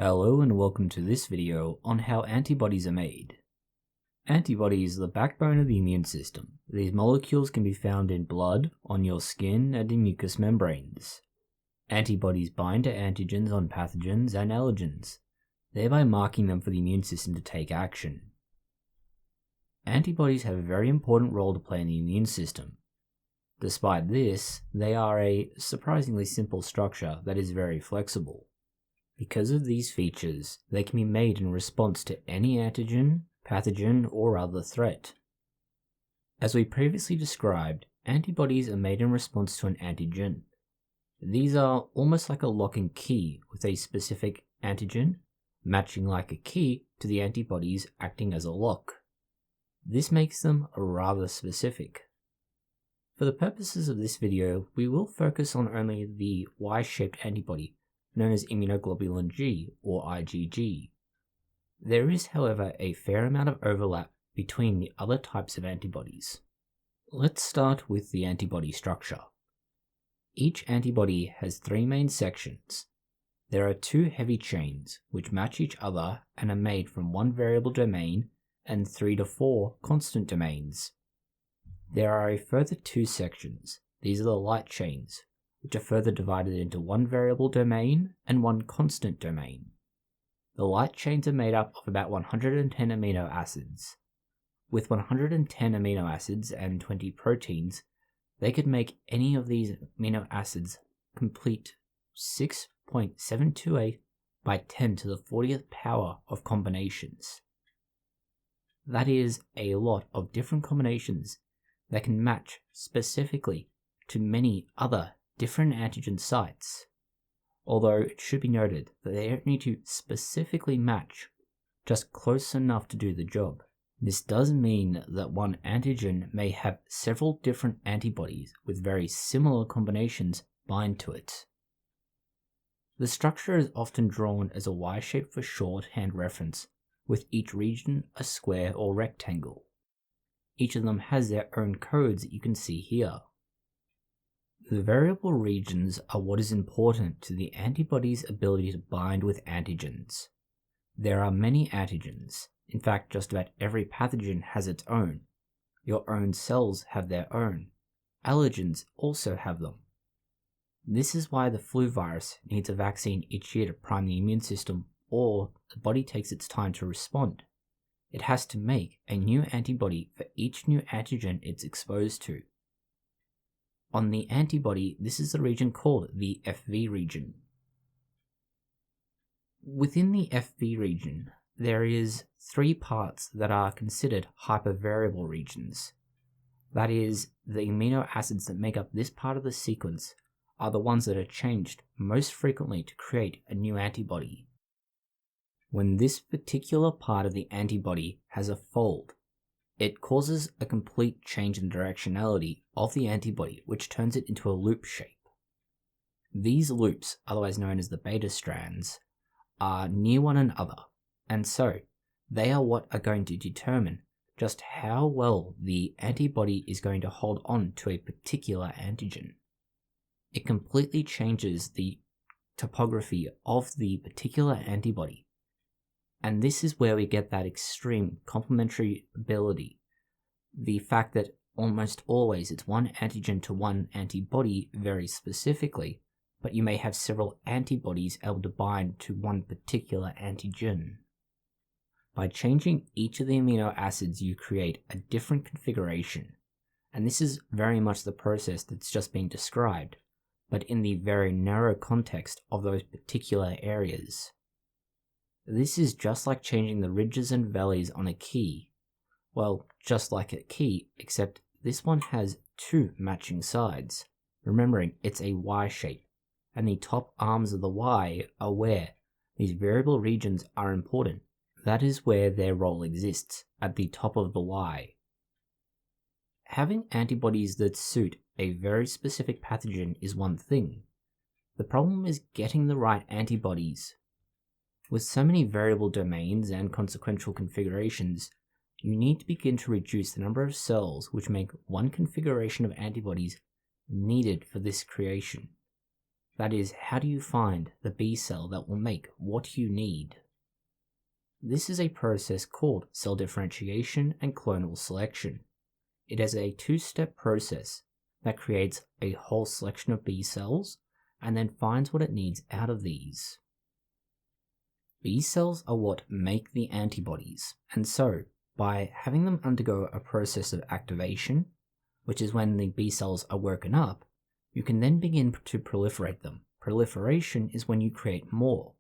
Hello and welcome to this video on how antibodies are made. Antibodies are the backbone of the immune system. These molecules can be found in blood, on your skin, and in mucous membranes. Antibodies bind to antigens on pathogens and allergens, thereby marking them for the immune system to take action. Antibodies have a very important role to play in the immune system. Despite this, they are a surprisingly simple structure that is very flexible. Because of these features, they can be made in response to any antigen, pathogen, or other threat. As we previously described, antibodies are made in response to an antigen. These are almost like a lock and key with a specific antigen, matching like a key to the antibodies acting as a lock. This makes them rather specific. For the purposes of this video, we will focus on only the Y-shaped antibody, known as immunoglobulin G or IgG. There is, however, a fair amount of overlap between the other types of antibodies. Let's start with the antibody structure. Each antibody has three main sections. There are two heavy chains which match each other and are made from one variable domain and 3 to 4 constant domains. There are a further two sections. These are the light chains, which are further divided into one variable domain and one constant domain. The light chains are made up of about 110 amino acids. With 110 amino acids and 20 proteins, they could make any of these amino acids complete 6.728 by 10 to the 40th power of combinations. That is a lot of different combinations that can match specifically to many other different antigen sites, although it should be noted that they don't need to specifically match, just close enough to do the job. This does mean that one antigen may have several different antibodies with very similar combinations bind to it. The structure is often drawn as a Y-shape for shorthand reference, with each region a square or rectangle. Each of them has their own codes that you can see here. The variable regions are what is important to the antibody's ability to bind with antigens. There are many antigens. In fact, just about every pathogen has its own. Your own cells have their own. Allergens also have them. This is why the flu virus needs a vaccine each year to prime the immune system, or the body takes its time to respond. It has to make a new antibody for each new antigen it's exposed to. On the antibody, this is the region called the FV region. Within the FV region, there is three parts that are considered hypervariable regions. That is, the amino acids that make up this part of the sequence are the ones that are changed most frequently to create a new antibody. When this particular part of the antibody has a fold, it causes a complete change in directionality of the antibody, which turns it into a loop shape. These loops, otherwise known as the beta strands, are near one another, and so they are what are going to determine just how well the antibody is going to hold on to a particular antigen. It completely changes the topography of the particular antibody. And this is where we get that extreme complementary ability. The fact that almost always it's one antigen to one antibody very specifically, but you may have several antibodies able to bind to one particular antigen. By changing each of the amino acids, you create a different configuration. And this is very much the process that's just been described, but in the very narrow context of those particular areas. This is just like changing the ridges and valleys on a key. Well, just like a key, except this one has two matching sides. Remembering it's a Y shape, and the top arms of the Y are where these variable regions are important. That is where their role exists, at the top of the Y. Having antibodies that suit a very specific pathogen is one thing. The problem is getting the right antibodies. With so many variable domains and consequential configurations, you need to begin to reduce the number of cells which make one configuration of antibodies needed for this creation. That is, how do you find the B cell that will make what you need? This is a process called cell differentiation and clonal selection. It is a two-step process that creates a whole selection of B cells and then finds what it needs out of these. B cells are what make the antibodies, and so, by having them undergo a process of activation, which is when the B cells are woken up, you can then begin to proliferate them. Proliferation is when you create more,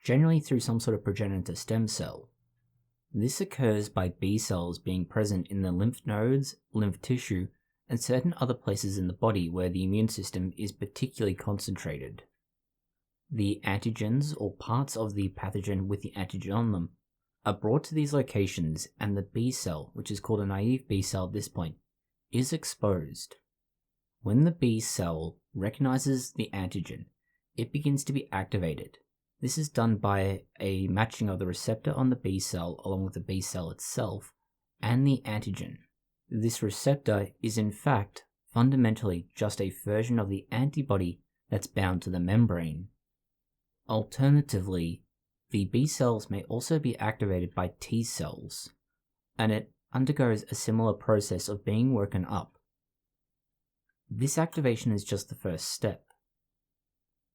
generally through some sort of progenitor stem cell. This occurs by B cells being present in the lymph nodes, lymph tissue, and certain other places in the body where the immune system is particularly concentrated. The antigens, or parts of the pathogen with the antigen on them, are brought to these locations, and the B cell, which is called a naive B cell at this point, is exposed. When the B cell recognizes the antigen, it begins to be activated. This is done by a matching of the receptor on the B cell along with the B cell itself and the antigen. This receptor is in fact fundamentally just a version of the antibody that's bound to the membrane. Alternatively, the B cells may also be activated by T cells, and it undergoes a similar process of being woken up. This activation is just the first step.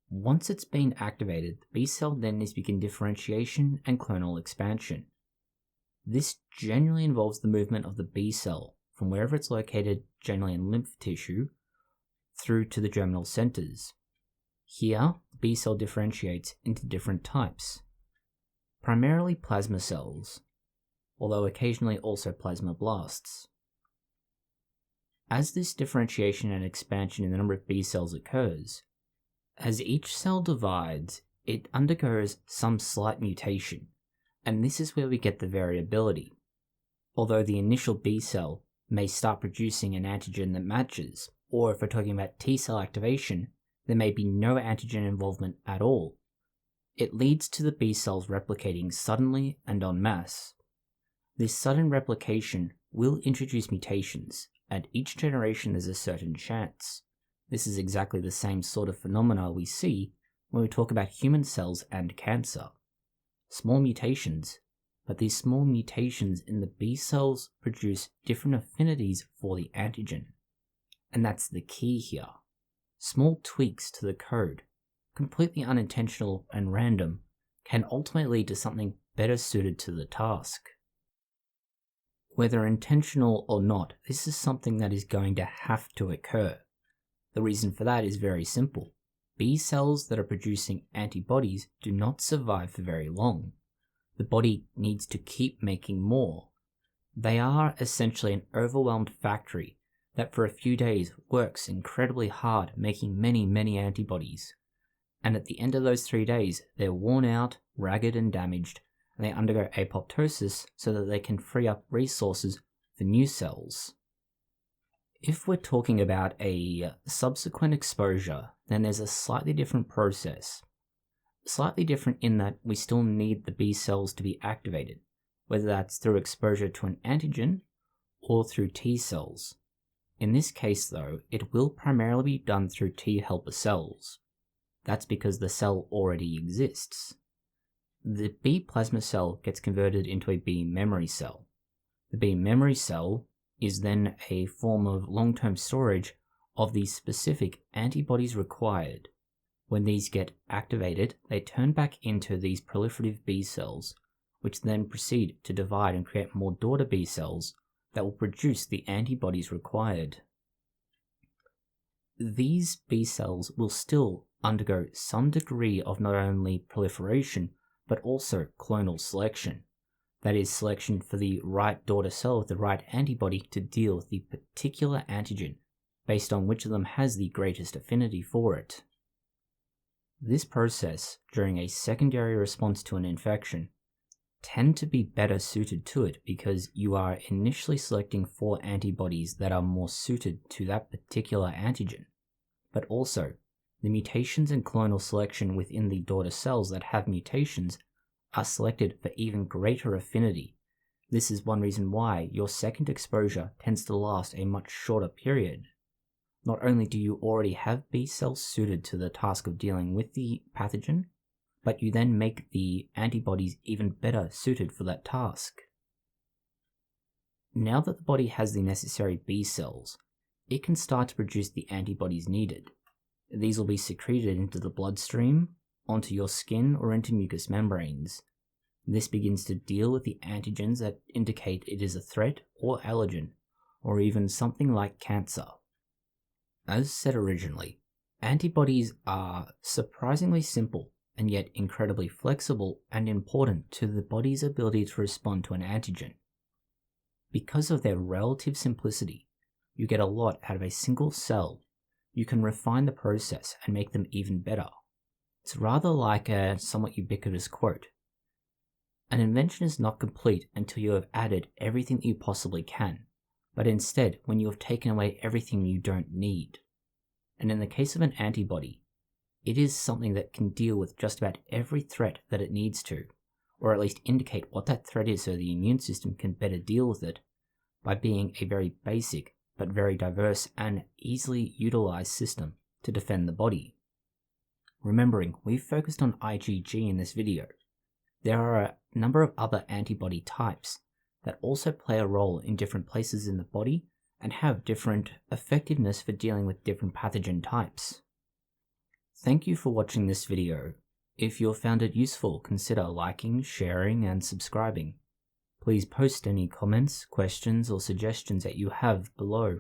Once it's been activated, the B cell then needs to begin differentiation and clonal expansion. This generally involves the movement of the B cell from wherever it's located, generally in lymph tissue, through to the germinal centers. Here, the B cell differentiates into different types, primarily plasma cells, although occasionally also plasmablasts. As this differentiation and expansion in the number of B cells occurs, as each cell divides, it undergoes some slight mutation, and this is where we get the variability. Although the initial B cell may start producing an antigen that matches, or if we're talking about T cell activation, there may be no antigen involvement at all. It leads to the B cells replicating suddenly and en masse. This sudden replication will introduce mutations. At each generation there's a certain chance. This is exactly the same sort of phenomena we see when we talk about human cells and cancer. Small mutations, but these small mutations in the B cells produce different affinities for the antigen. And that's the key here. Small tweaks to the code, completely unintentional and random, can ultimately lead to something better suited to the task. Whether intentional or not, this is something that is going to have to occur. The reason for that is very simple. B cells that are producing antibodies do not survive for very long. The body needs to keep making more. They are essentially an overwhelmed factory that for a few days works incredibly hard making many antibodies. And at the end of those 3 days, they're worn out, ragged and damaged, and they undergo apoptosis so that they can free up resources for new cells. If we're talking about a subsequent exposure, then there's a slightly different process. Slightly different in that we still need the B cells to be activated, whether that's through exposure to an antigen or through T cells. In this case though, it will primarily be done through T helper cells. That's because the cell already exists. The B plasma cell gets converted into a B memory cell. The B memory cell is then a form of long-term storage of the specific antibodies required. When these get activated, they turn back into these proliferative B cells, which then proceed to divide and create more daughter B cells that will produce the antibodies required. These B cells will still undergo some degree of not only proliferation, but also clonal selection. That is, selection for the right daughter cell with the right antibody to deal with the particular antigen, based on which of them has the greatest affinity for it. This process, during a secondary response to an infection, tend to be better suited to it because you are initially selecting for antibodies that are more suited to that particular antigen. But also, the mutations in clonal selection within the daughter cells that have mutations are selected for even greater affinity. This is one reason why your second exposure tends to last a much shorter period. Not only do you already have B cells suited to the task of dealing with the pathogen, but you then make the antibodies even better suited for that task. Now that the body has the necessary B cells, it can start to produce the antibodies needed. These will be secreted into the bloodstream, onto your skin, or into mucous membranes. This begins to deal with the antigens that indicate it is a threat or allergen, or even something like cancer. As said originally, antibodies are surprisingly simple and yet incredibly flexible and important to the body's ability to respond to an antigen. Because of their relative simplicity, you get a lot out of a single cell. You can refine the process and make them even better. It's rather like a somewhat ubiquitous quote. An invention is not complete until you have added everything that you possibly can, but instead when you have taken away everything you don't need. And in the case of an antibody, it is something that can deal with just about every threat that it needs to, or at least indicate what that threat is so the immune system can better deal with it by being a very basic but very diverse and easily utilized system to defend the body. Remembering, we've focused on IgG in this video. There are a number of other antibody types that also play a role in different places in the body and have different effectiveness for dealing with different pathogen types. Thank you for watching this video. If you found it useful, consider liking, sharing, and subscribing. Please post any comments, questions, or suggestions that you have below.